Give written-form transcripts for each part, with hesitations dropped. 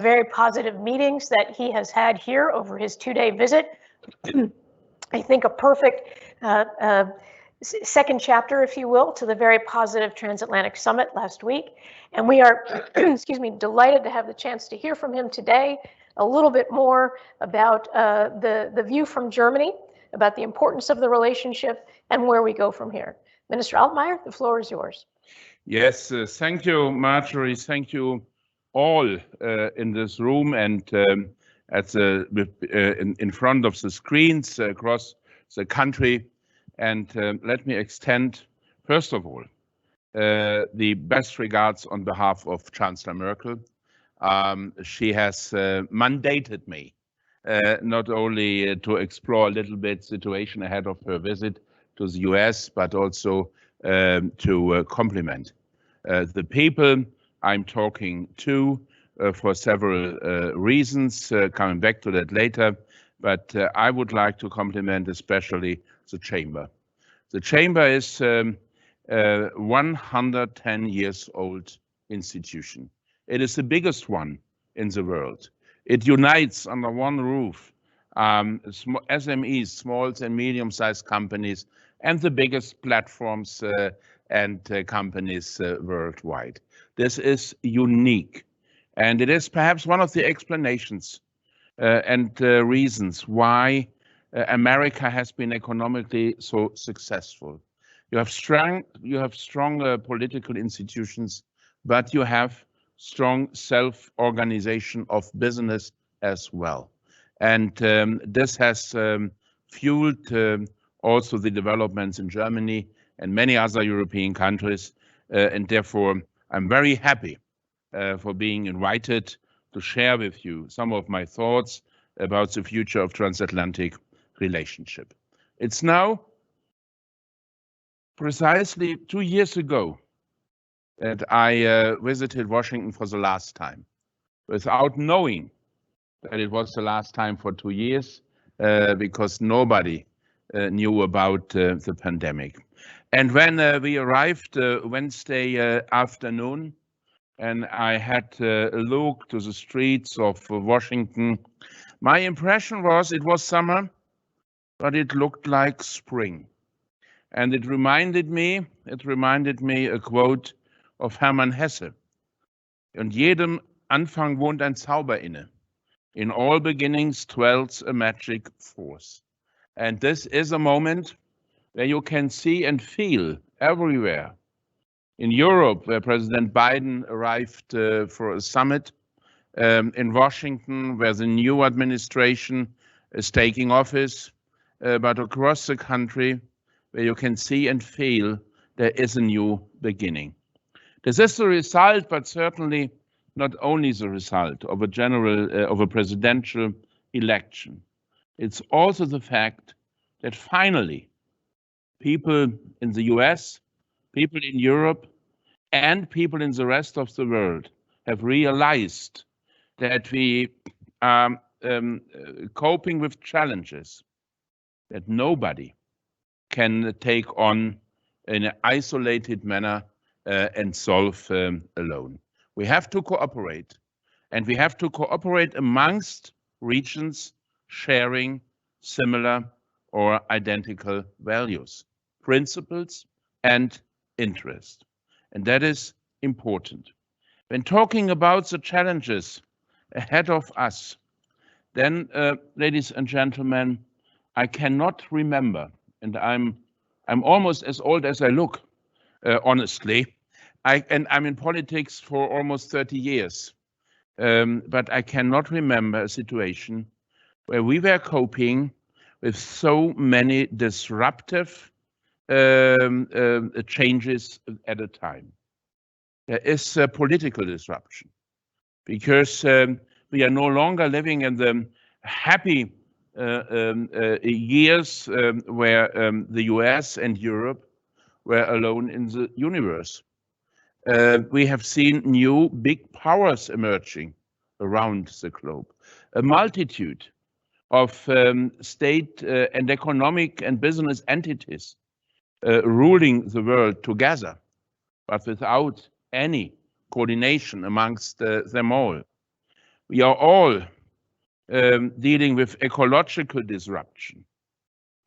very positive meetings that he has had here over his 2-day visit. I think a perfect second chapter, if you will, to the very positive Transatlantic Summit last week. And we are, excuse me, delighted to have the chance to hear from him today a little bit more about the view from Germany, about the importance of the relationship and where we go from here. Minister Altmaier, the floor is yours. Yes, thank you, Marjorie. Thank you all in this room and in front of the screens across the country. And let me extend, first of all, the best regards on behalf of Chancellor Merkel. She has mandated me not only to explore a little bit situation ahead of her visit to the US, but also to compliment the people I'm talking to for several reasons, coming back to that later. But I would like to compliment especially the Chamber. The Chamber is 110 years old institution. It is the biggest one in the world. It unites under one roof SMEs, small and medium-sized companies, and the biggest platforms and companies worldwide. This is unique, and it is perhaps one of the explanations and reasons why America has been economically so successful. You have strong political institutions, but you have strong self-organization of business as well. And this has fueled also the developments in Germany and many other European countries. And therefore, I'm very happy for being invited to share with you some of my thoughts about the future of transatlantic relationship. It's now precisely 2 years ago that I visited Washington for the last time, without knowing that it was the last time for 2 years, because nobody knew about the pandemic. And when we arrived Wednesday afternoon, and I had a look to the streets of Washington, my impression was it was summer, but it looked like spring. And it reminded me a quote of Hermann Hesse. Und jedem Anfang wohnt ein Zauber inne. In all beginnings dwells a magic force. And this is a moment where you can see and feel everywhere. In Europe, where President Biden arrived for a summit, in Washington, where the new administration is taking office, but across the country, where you can see and feel there is a new beginning. This is the result, but certainly not only the result of a presidential election. It's also the fact that finally people in the US, people in Europe, and people in the rest of the world have realized that we are coping with challenges that nobody can take on in an isolated manner and solve alone. We have to cooperate, and we have to cooperate amongst regions sharing similar or identical values, principles, and interest. And that is important. When talking about the challenges ahead of us, then, ladies and gentlemen, I cannot remember, and I'm almost as old as I look, honestly. I'm in politics for almost 30 years, but I cannot remember a situation where we were coping with so many disruptive changes at a time. There is a political disruption because we are no longer living in the happy years where the US and Europe were alone in the universe. We have seen new big powers emerging around the globe, a multitude of state and economic and business entities ruling the world together, but without any coordination amongst them all. We are all dealing with ecological disruption.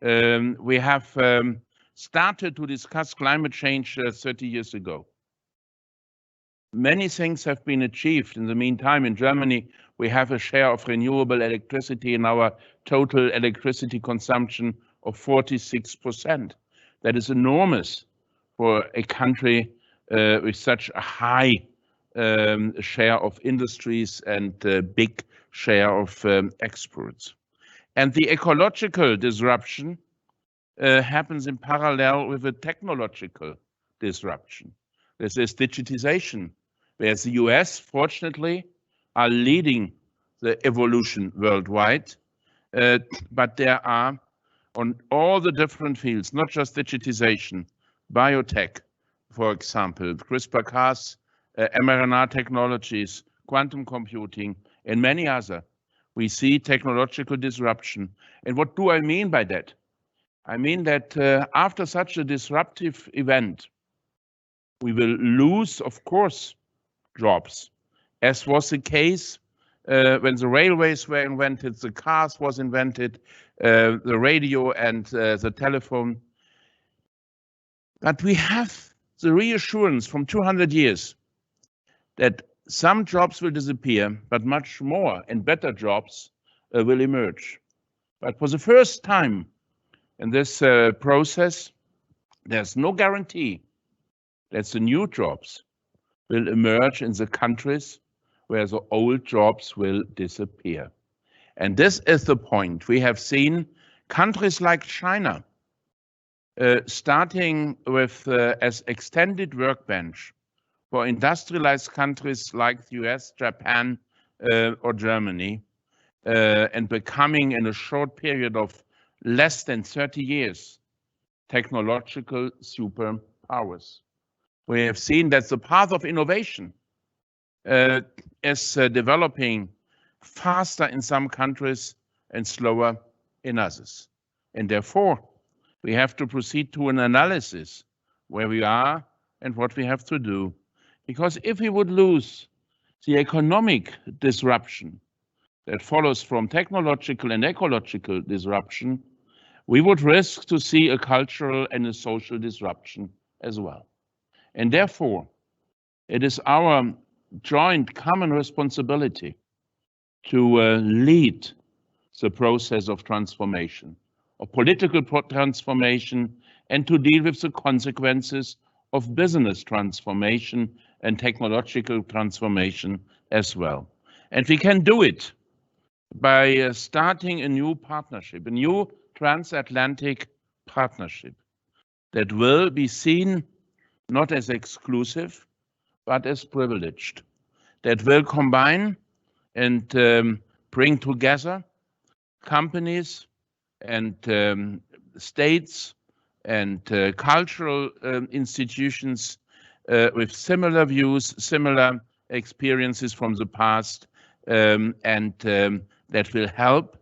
We have started to discuss climate change 30 years ago. Many things have been achieved. In the meantime, in Germany, we have a share of renewable electricity in our total electricity consumption of 46%. That is enormous for a country with such a high share of industries and big share of exports. And the ecological disruption happens in parallel with a technological disruption. This is digitization, whereas the US, fortunately, are leading the evolution worldwide, but there are on all the different fields, not just digitization, biotech, for example, CRISPR-Cas, mRNA technologies, quantum computing, and many other. We see technological disruption. And what do I mean by that? I mean that after such a disruptive event, we will lose, of course, jobs, as was the case when the railways were invented, the cars was invented, the radio and the telephone. But we have the reassurance from 200 years that some jobs will disappear, but much more and better jobs will emerge. But for the first time in this process, there's no guarantee that the new jobs will emerge in the countries where the old jobs will disappear. And this is the point. We have seen countries like China starting with as extended workbench for industrialized countries like the US, Japan, or Germany, and becoming in a short period of less than 30 years, technological superpowers. We have seen that the path of innovation is developing faster in some countries and slower in others. And therefore, we have to proceed to an analysis where we are and what we have to do. Because if we would lose the economic disruption that follows from technological and ecological disruption, we would risk to see a cultural and a social disruption as well. And therefore, it is our joint common responsibility to lead the process of transformation, of political transformation, and to deal with the consequences of business transformation and technological transformation as well. And we can do it by starting a new partnership, a new transatlantic partnership that will be seen not as exclusive, but as privileged, that will combine and bring together companies and states and cultural institutions with similar views, similar experiences from the past, and that will help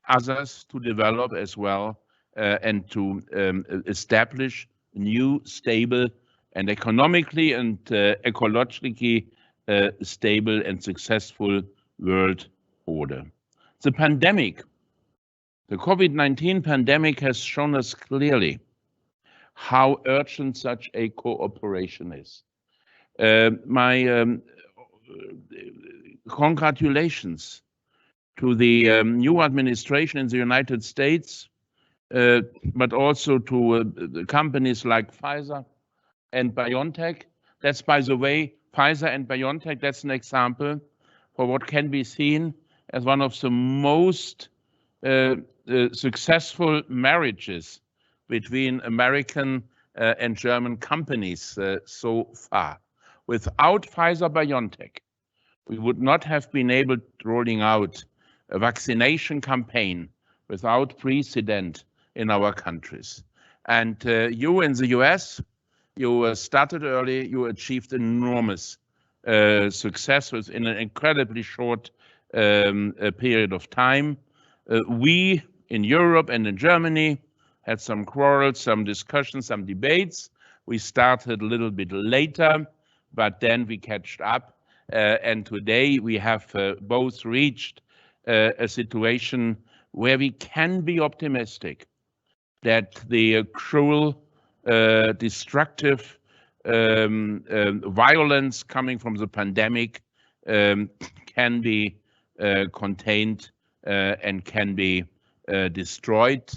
others to develop as well and to establish new, stable, and economically and ecologically stable and successful world order. The pandemic, the COVID-19 pandemic, has shown us clearly how urgent such a cooperation is. My congratulations to the new administration in the United States, but also to the companies like Pfizer and BioNTech. That's, by the way, Pfizer and BioNTech, that's an example for what can be seen as one of the most successful marriages between American and German companies so far. Without Pfizer-BioNTech, we would not have been able to rolling out a vaccination campaign without precedent in our countries. And you in the US, you started early, you achieved enormous success within an incredibly short period of time. We in Europe and in Germany had some quarrels, some discussions, some debates. We started a little bit later, but then we catched up And today we have both reached a situation where we can be optimistic that the cruel, destructive violence coming from the pandemic can be contained and can be destroyed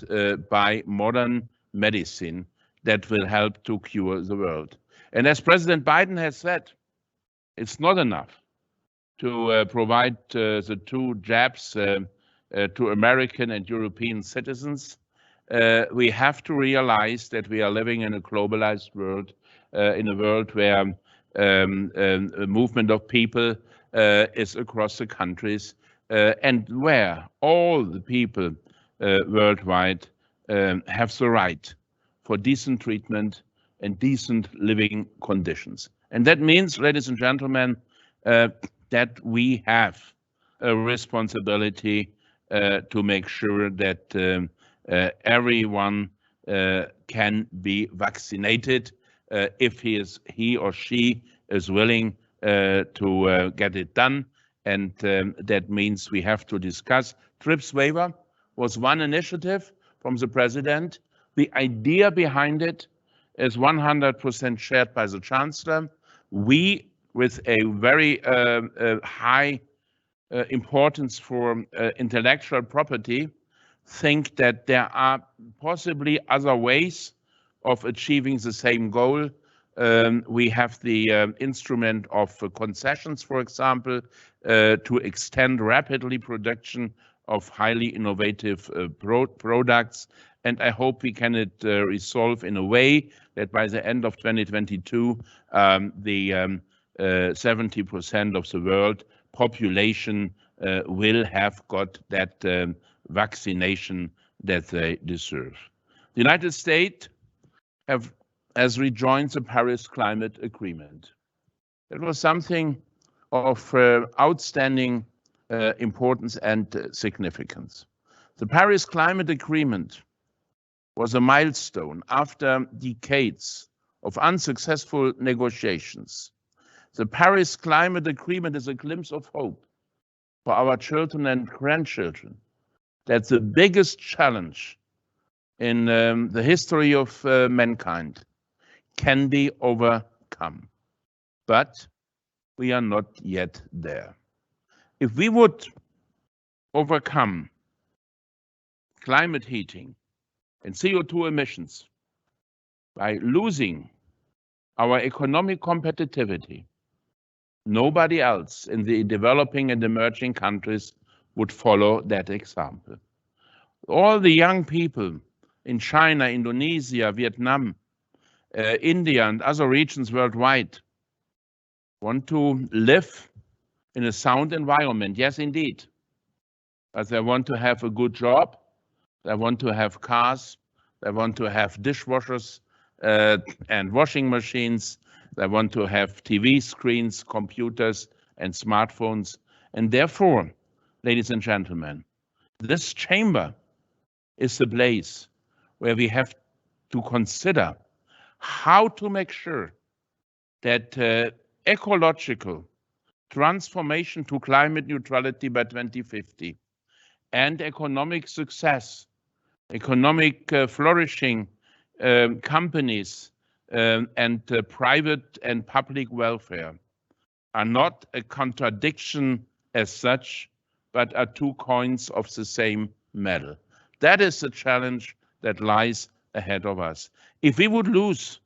by modern medicine that will help to cure the world. And as President Biden has said, it's not enough to provide the 2 jabs to American and European citizens. We have to realize that we are living in a globalized world, in a world where a movement of people is across the countries, and where all the people worldwide have the right for decent treatment and decent living conditions. And that means, ladies and gentlemen, that we have a responsibility to make sure that everyone can be vaccinated if he or she is willing to get it done. And that means we have to discuss. TRIPS waiver was one initiative from the president. The idea behind it is 100% shared by the chancellor. We, with a very high importance for intellectual property, think that there are possibly other ways of achieving the same goal. We have the instrument of concessions, for example, to extend rapidly production of highly innovative products. And I hope we can resolve in a way that by the end of 2022, the 70% of the world population will have got that vaccination that they deserve. The United States has rejoined the Paris Climate Agreement. It was something of outstanding importance and significance. The Paris Climate Agreement was a milestone after decades of unsuccessful negotiations. The Paris Climate Agreement is a glimpse of hope for our children and grandchildren. That's the biggest challenge in the history of mankind can be overcome. But we are not yet there. If we would overcome climate heating and CO2 emissions by losing our economic competitivity, nobody else in the developing and emerging countries would follow that example. All the young people in China, Indonesia, Vietnam, India, and other regions worldwide want to live in a sound environment. Yes, indeed. But they want to have a good job. They want to have cars. They want to have dishwashers and washing machines. They want to have TV screens, computers, and smartphones. And therefore, ladies and gentlemen, this chamber is the place where we have to consider how to make sure that ecological transformation to climate neutrality by 2050 and economic success, economic flourishing companies and private and public welfare are not a contradiction as such, but are 2 coins of the same medal. That is the challenge that lies ahead of us. If we would lose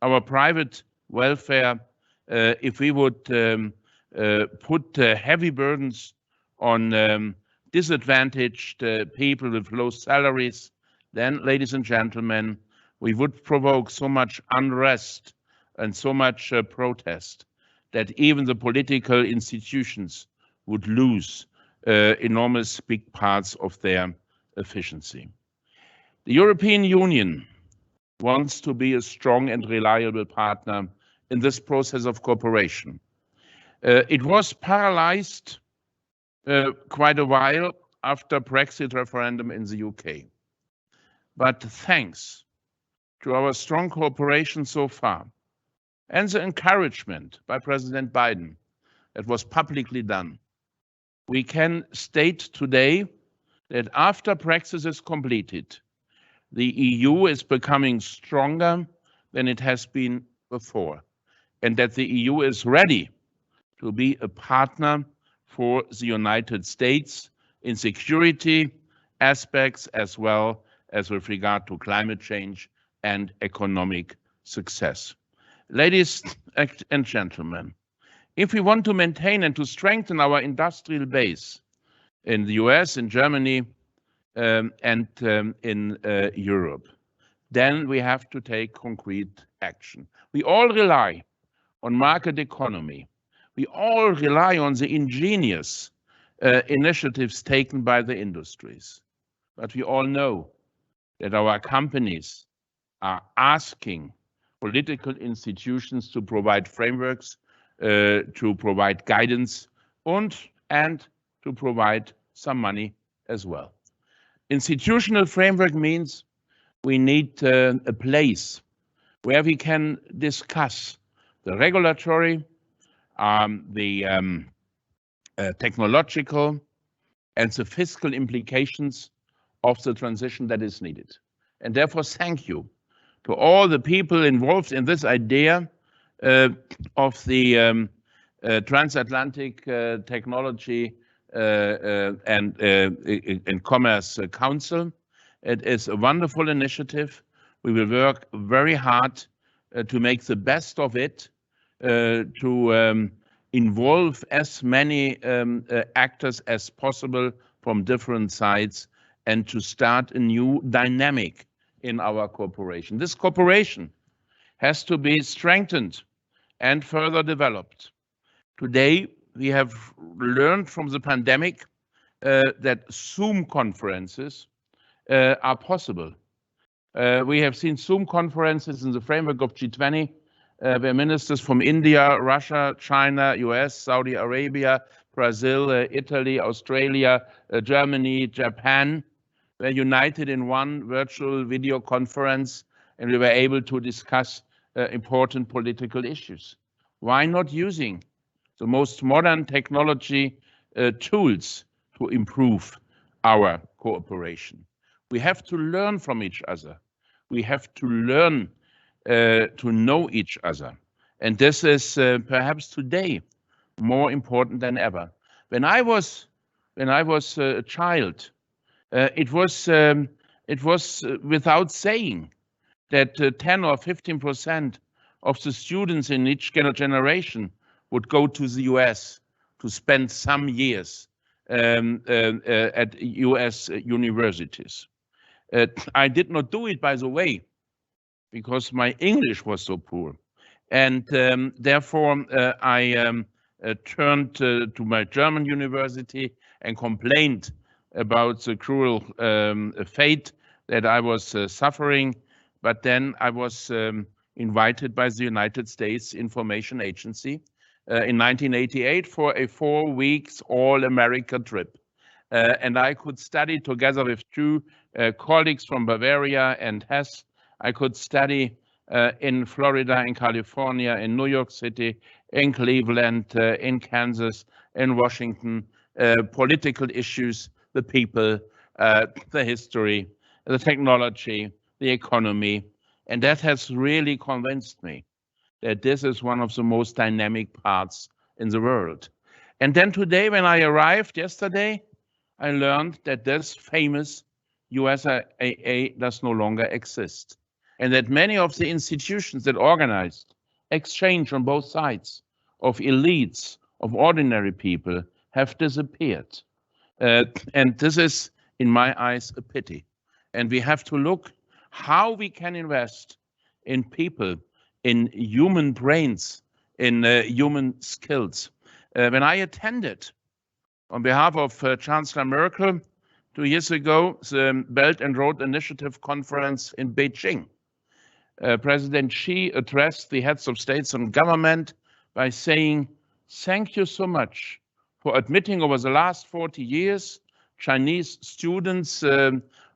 our private welfare, if we would put heavy burdens on disadvantaged people with low salaries, then, ladies and gentlemen, we would provoke so much unrest and so much protest that even the political institutions would lose enormous big parts of their efficiency. The European Union wants to be a strong and reliable partner in this process of cooperation. It was paralyzed quite a while after Brexit referendum in the UK. But thanks to our strong cooperation so far and the encouragement by President Biden, that was publicly done. We can state today that after Brexit is completed, the EU is becoming stronger than it has been before, and that the EU is ready to be a partner for the United States in security aspects as well as with regard to climate change and economic success. Ladies and gentlemen, if we want to maintain and to strengthen our industrial base in the US, in Germany, and in Europe, then we have to take concrete action. We all rely on market economy. We all rely on the ingenious initiatives taken by the industries. But we all know that our companies are asking political institutions to provide frameworks, to provide guidance, and to provide some money as well. Institutional framework means we need a place where we can discuss the regulatory, the technological, and the fiscal implications of the transition that is needed. And therefore, thank you to all the people involved in this idea of the Transatlantic Technology and Commerce Council. It is a wonderful initiative. We will work very hard to make the best of it, to involve as many actors as possible from different sides, and to start a new dynamic in our cooperation. This cooperation has to be strengthened and further developed. Today, we have learned from the pandemic that Zoom conferences are possible. We have seen Zoom conferences in the framework of G20, where ministers from India, Russia, China, US, Saudi Arabia, Brazil, Italy, Australia, Germany, Japan were united in one virtual video conference, and we were able to discuss important political issues. Why not using the most modern technology tools to improve our cooperation? We have to learn from each other. We have to learn to know each other. And this is perhaps today more important than ever. When I was a child, it was without saying that 10 or 15% of the students in each generation would go to the US to spend some years at US universities. I did not do it, by the way, because my English was so poor. And therefore, I turned to my German university and complained about the cruel fate that I was suffering. But then I was invited by the United States Information Agency in 1988 for a 4 weeks all-America trip. And I could study together with two colleagues from Bavaria and Hesse. I could study in Florida, in California, in New York City, in Cleveland, in Kansas, in Washington, political issues, the people, the history, the technology, the economy. And that has really convinced me that this is one of the most dynamic parts in the world. And then today, when I arrived yesterday, I learned that this famous USAA does no longer exist, and that many of the institutions that organized exchange on both sides of elites, of ordinary people, have disappeared. And this is, in my eyes, a pity. And we have to look how we can invest in people, in human brains, in human skills. When I attended, on behalf of Chancellor Merkel, 2 years ago, the Belt and Road Initiative conference in Beijing, President Xi addressed the heads of states and government by saying, "Thank you so much for admitting over the last 40 years Chinese students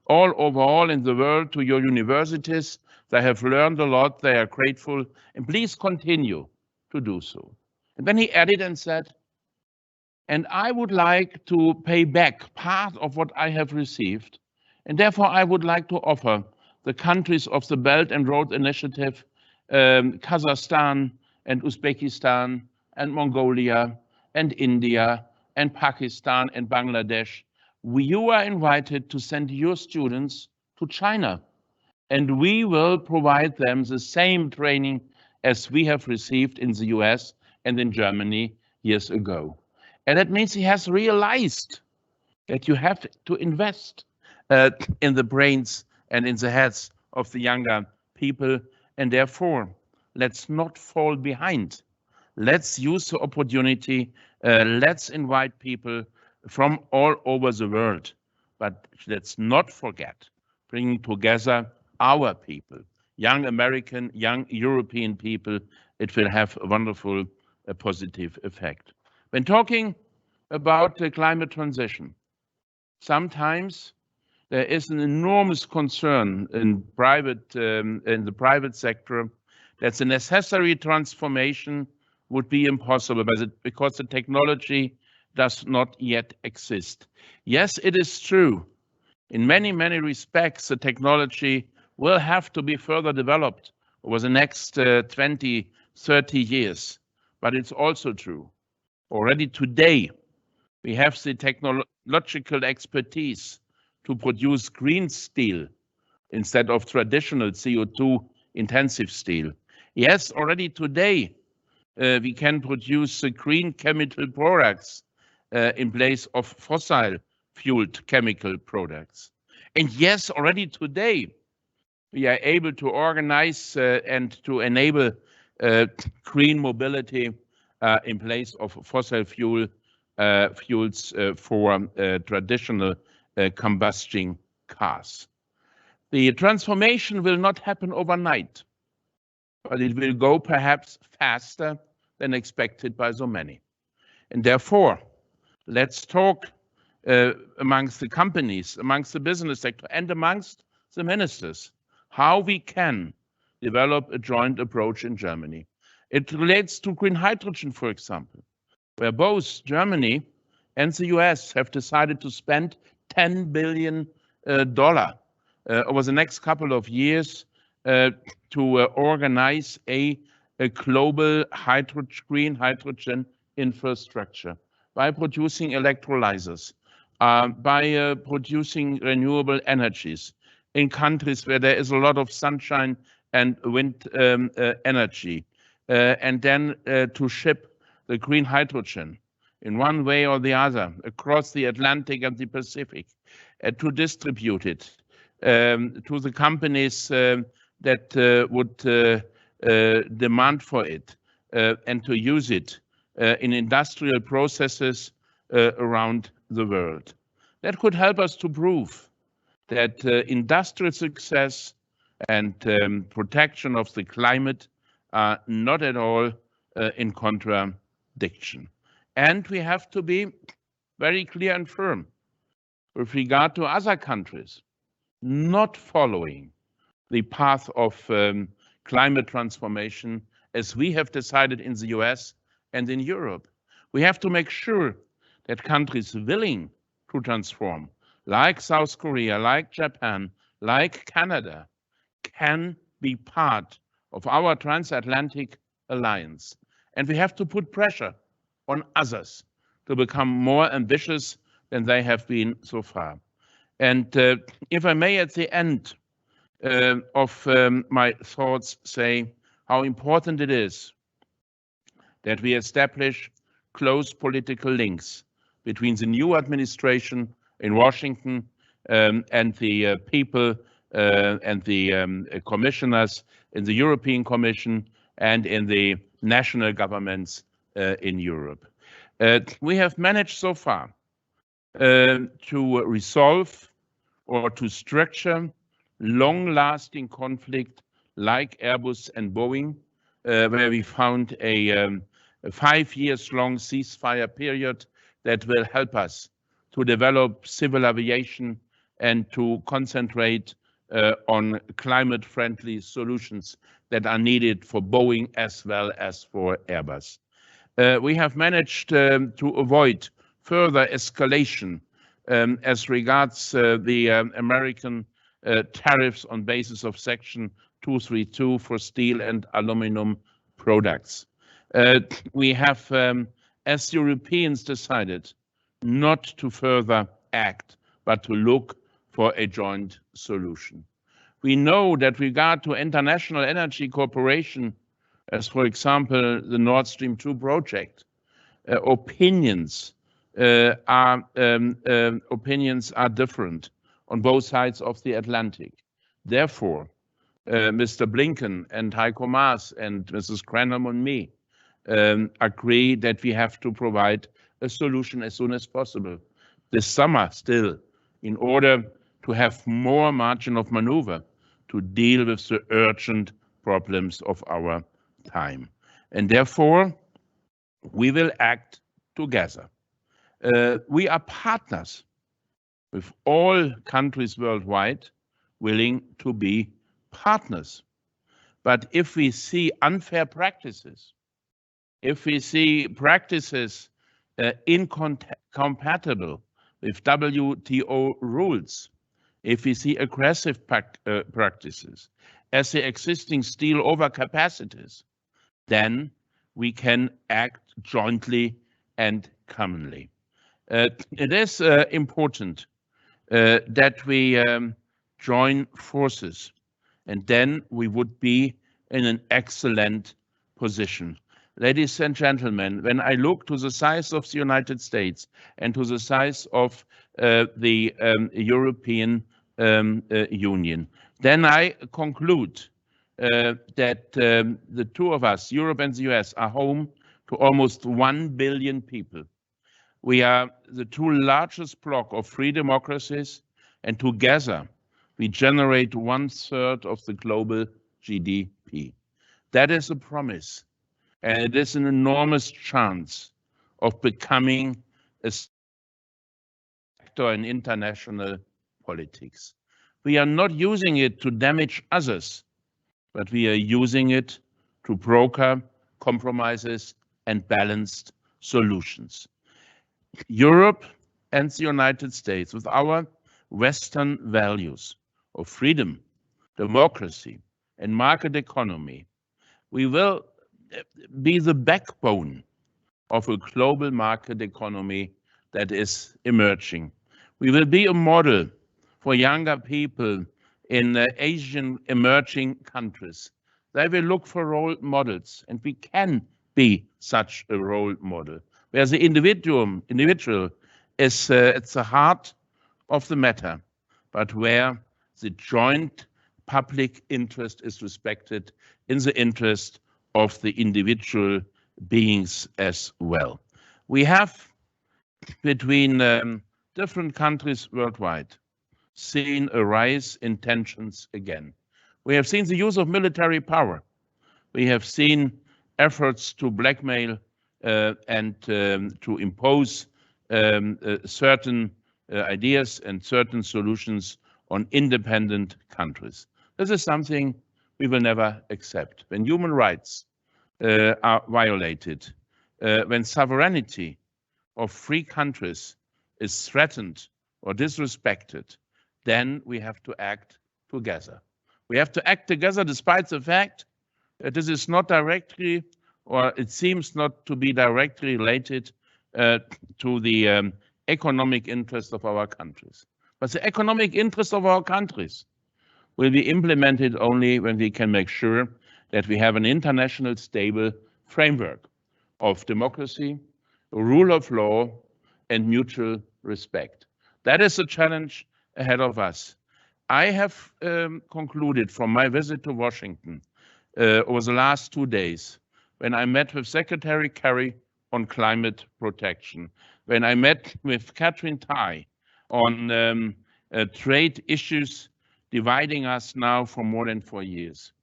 all in the world to your universities. They have learned a lot, they are grateful, and please continue to do so." And then he added and said, And I would like to pay back part of what I have received. And therefore, I would like to offer the countries of the Belt and Road Initiative, Kazakhstan and Uzbekistan and Mongolia and India and Pakistan and Bangladesh. You are invited to send your students to China, and we will provide them the same training as we have received in the US and in Germany years ago. And that means he has realized that you have to invest in the brains and in the heads of the younger people. And therefore, let's not fall behind. Let's use the opportunity. Let's invite people from all over the world. But let's not forget bringing together our people, young American, young European people. It will have a wonderful positive effect. When talking about the climate transition, sometimes there is an enormous concern in the private sector that the necessary transformation would be impossible because the technology does not yet exist. Yes, it is true. In many, many respects, the technology will have to be further developed over the next 20, 30 years. But it's also true. Already today, we have the technological expertise to produce green steel instead of traditional CO2 intensive steel. Yes, already today, we can produce green chemical products in place of fossil fueled chemical products. And yes, already today, we are able to organize and to enable green mobility in place of fossil fuels for traditional combustion cars. The transformation will not happen overnight, but it will go perhaps faster than expected by so many. And therefore, let's talk amongst the companies, amongst the business sector, and amongst the ministers, how we can develop a joint approach in Germany. It relates to green hydrogen, for example, where both Germany and the US have decided to spend $10 billion over the next couple of years to organize a global green hydrogen infrastructure by producing electrolyzers, by producing renewable energies in countries where there is a lot of sunshine and wind energy, and then to ship the green hydrogen in one way or the other across the Atlantic and the Pacific, to distribute it to the companies that would demand for it, and to use it in industrial processes around the world. That could help us to prove that industrial success and protection of the climate are not at all in contradiction. And we have to be very clear and firm with regard to other countries not following the path of climate transformation as we have decided in the US and in Europe. We have to make sure that countries willing to transform, like South Korea, like Japan, like Canada, can be part of our transatlantic alliance. And we have to put pressure on others to become more ambitious than they have been so far. And if I may, at the end of my thoughts, say how important it is that we establish close political links between the new administration in Washington and the people and the commissioners in the European Commission and in the national governments in Europe. We have managed so far to resolve or to structure long-lasting conflict like Airbus and Boeing, where we found a 5 years long ceasefire period that will help us to develop civil aviation and to concentrate on climate-friendly solutions that are needed for Boeing as well as for Airbus. We have managed to avoid further escalation as regards the American tariffs on basis of Section 232 for steel and aluminum products. We have, as Europeans, decided not to further act, but to look for a joint solution. We know that regard to international energy cooperation, as for example, the Nord Stream 2 project, opinions are different on both sides of the Atlantic. Therefore, Mr. Blinken and Heiko Maas and Mrs. Granholm and me agree that we have to provide a solution as soon as possible this summer still, in order to have more margin of maneuver to deal with the urgent problems of our time. And therefore, we will act together. We are partners with all countries worldwide willing to be partners. But if we see unfair practices, if we see practices incompatible with WTO rules, if we see aggressive practices as the existing steel overcapacities, then we can act jointly and commonly. It is important that we join forces, and then we would be in an excellent position. Ladies and gentlemen, when I look to the size of the United States and to the size of the European Union, then I conclude that the two of us, Europe and the US, are home to almost 1 billion people. We are the two largest bloc of free democracies, and together we generate 1/3 of the global GDP. That is a promise, and it is an enormous chance of becoming a actor in international politics. We are not using it to damage others, but we are using it to broker compromises and balanced solutions. Europe and the United States, with our Western values of freedom, democracy, and market economy, we will be the backbone of a global market economy that is emerging. We will be a model for younger people in Asian emerging countries. They will look for role models, and we can be such a role model, where the individual is at the heart of the matter, but where the joint public interest is respected in the interest of the individual beings as well. We have, between different countries worldwide, seen a rise in tensions again. We have seen the use of military power. We have seen efforts to blackmail and to impose certain ideas and certain solutions on independent countries. This is something we will never accept. When human rights are violated, when sovereignty of free countries is threatened or disrespected, then we have to act together. We have to act together despite the fact that this is not directly, or it seems not to be directly related to the economic interest of our countries. But the economic interest of our countries will be implemented only when we can make sure that we have an international stable framework of democracy, rule of law, and mutual respect. That is the challenge ahead of us. I have concluded from my visit to Washington over the last 2 days, when I met with Secretary Kerry on climate protection, when I met with Catherine Tai on trade issues dividing us now for more than 4 years,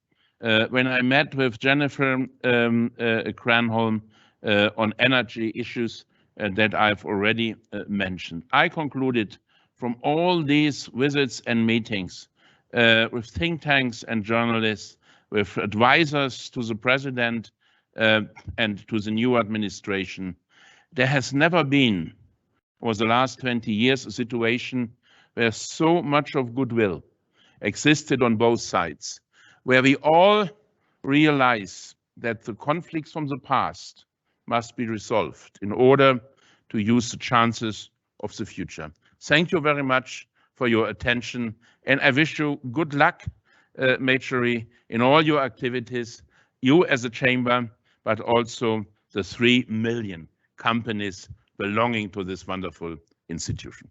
when I met with Jennifer Granholm on energy issues that I've already mentioned. I concluded from all these visits and meetings with think tanks and journalists, with advisors to the president and to the new administration, there has never been over the last 20 years a situation where so much of goodwill existed on both sides, where we all realize that the conflicts from the past must be resolved in order to use the chances of the future. Thank you very much for your attention, and I wish you good luck, Majorie, in all your activities, you as a chamber, but also the 3 million companies belonging to this wonderful institution.